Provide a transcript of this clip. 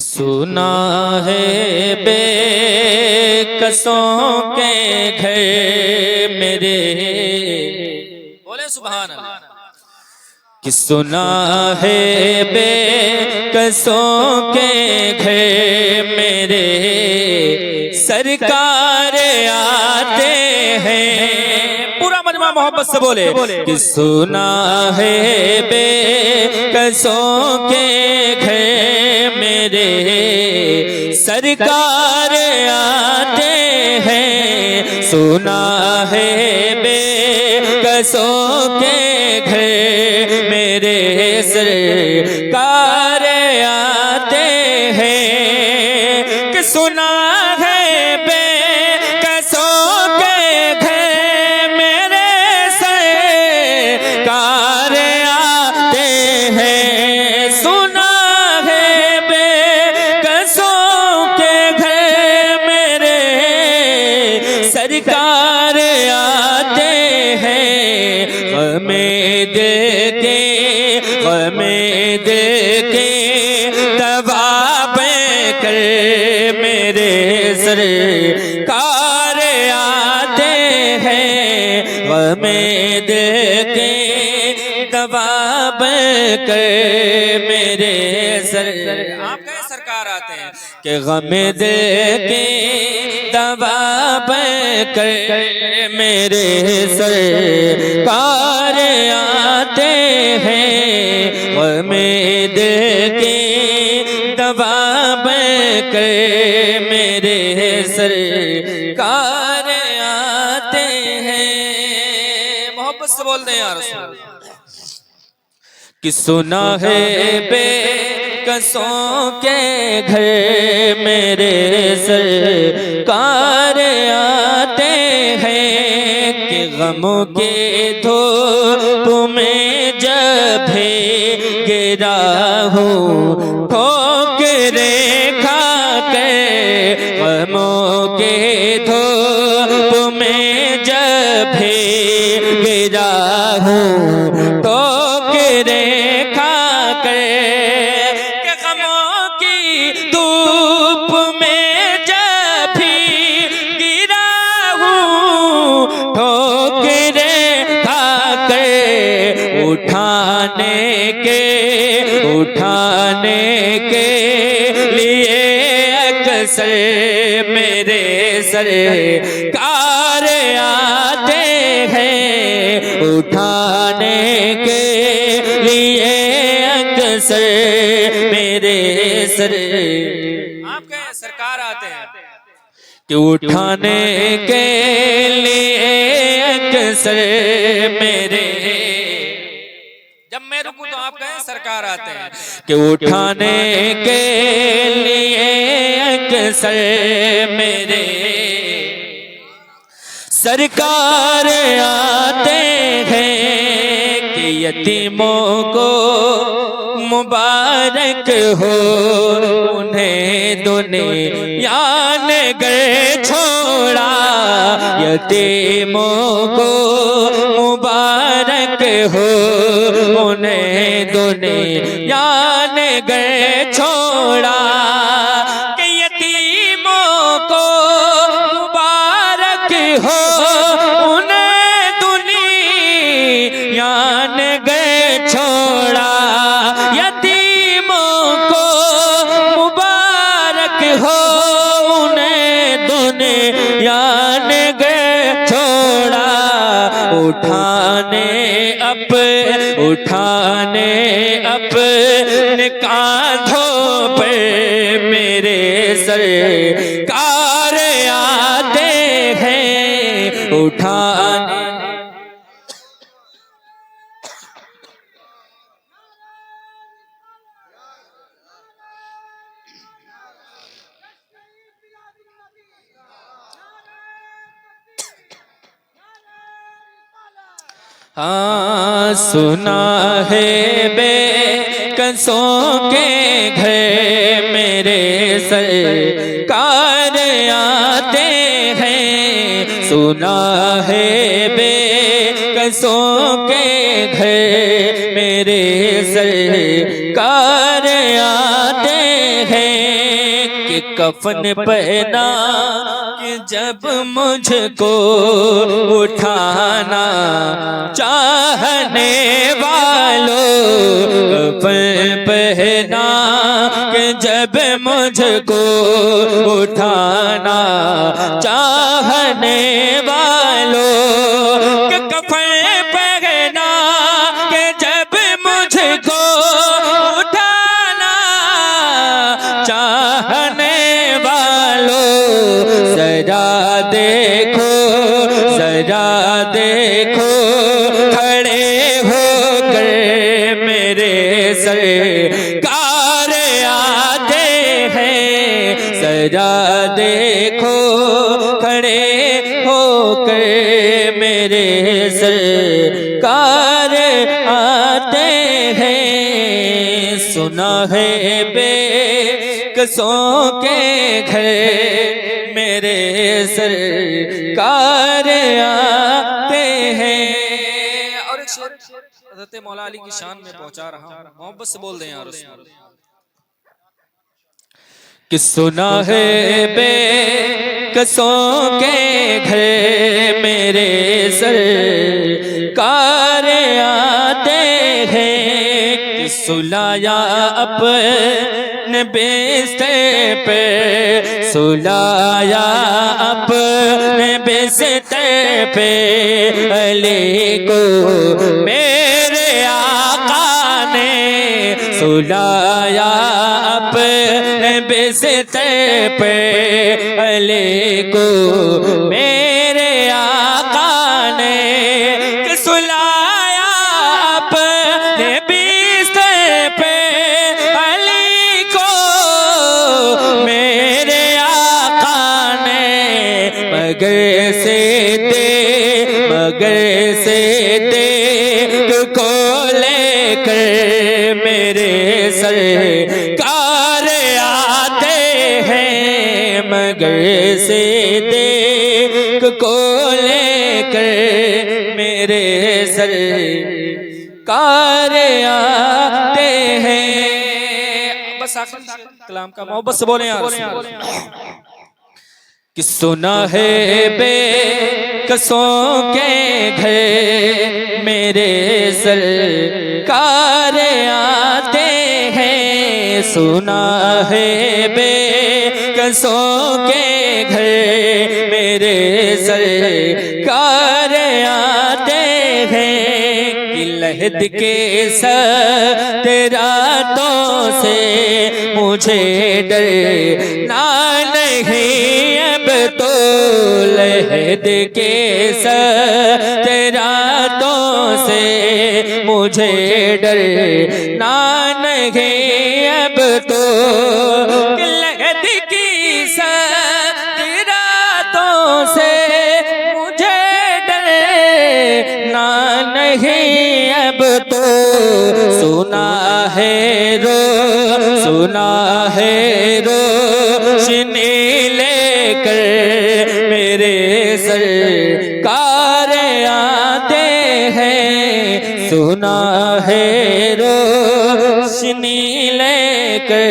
सुना है बेकसों के घर मेरे, बोले सुभान अल्लाह। कि सुना है बेकसों के घर मेरे, सरकार आते हैं। पूरा मजमा मोहब्बत से बोले कि सुना है बेकसों के घर मेरे, सरकार आते हैं। सुना है बेकसों के घर मेरे, सरकार आते हैं। कि सुना है बेकसों के घर मेरे, सरकार आते हैं। सुना है बेकसों के घर मेरे, सरकार आते हैं। हमें देखे दवा कर मेरे, सरकार आते हैं। हमें देखे दवा कर मेरे आप कहे सरकार आते हैं। कि गम देखे दवा कर मेरे, सरकार आते हैं। हमें देखे दवा कर मेरे, सरकार आते हैं। मोहब्बत से बोल दें यार। कि सुना है बेकसों के घर मेरे, सरकार आते हैं। कि गमों के धूप में जब गिरा हूँ, ठोकरे खा के, गमों के धूप में जब गिरा हूँ, ठोकरे खा के। कि गमों की धूप में जब गिरा हूँ, ठोकरे खा के। उठाने के लिए अक्सर मेरे, सरकार आते हैं। उठाने के लिए अक्सर मेरे, आप कहें सरकार आते हैं। कि उठाने के लिए अक्सर मेरे, जब मैं रुकूं तो आप कहें सरकार आते हैं। कि उठाने के लिए अक्सर मेरे, सरकार आते हैं। कि यतीमों को मुबारक हो, उन्हें दुनिया ने घर छोड़ा। यतीमों को मुबारक हो, उन्हें दुनिया ने घर छोड़ा। कि यतीमों को मुबारक हो, उन्हें दुनिया ने घर छोड़ा। यतीमों को मुबारक हो, उन्हें दुनिया ने घर छोड़ा। उठाने अपने कांधों पे मेरे, सरकार आते हैं। उठाने हाँ, सुना है बेकसों के घर मेरे, सरकार आते हैं। सुना है बेकसों के घर मेरे, सरकार आते हैं। कफन पहना कि जब मुझको उठाना चाहने वालों, कफन पहना कि जब मुझको उठाना चाहने वालों, कि कफन पहना कि जब मुझको उठाना चाहने वालों, जरा देखो, जरा देखो खड़े होकर मेरे सरकार आते हैं, जरा देखो खड़े होकर मेरे सरकार आते हैं। सुना है बेकसों के घर मेरे सरकार आते हैं। और एक शेर हज़रत मौला अली की शान में पहुंचा रहा हूं, मोहब्बत से बोल दें यार रसूल। कि सुना है बेकसों के घर मेरे सरकार आते हैं, कि सुलाया अपने बिस्तर पे, सुलाया अपने बिस्तर पे अली को मेरे आका ने, सुलाया अपने बिस्तर पे अली को मेरे आका ने, कि सुलाया अपने बिस्तर पे अली को मेरे आका ने, मगर से दे को लेकर मेरे सरकार आते हैं, मगर से देख को लेकर मेरे सरकार आते हैं। बस आखिरी कलाम का मोहब्बत से बोले यार। कि सुना है बेकसों के घर मेरे सरकार आते हैं, सुना है बेकसों के घर मेरे सरकार आते हैं, कि लहद के साथ रातों से मुझे डरना नहीं अब तो, लहद के साथ रातों से मुझे डरना नहीं अब तो, लहद की साथ रातों से मुझे डरना नहीं अब तो, सुना है रोशनी लेकर मेरे सरकार आते हैं, सुना है रोशनी लेकर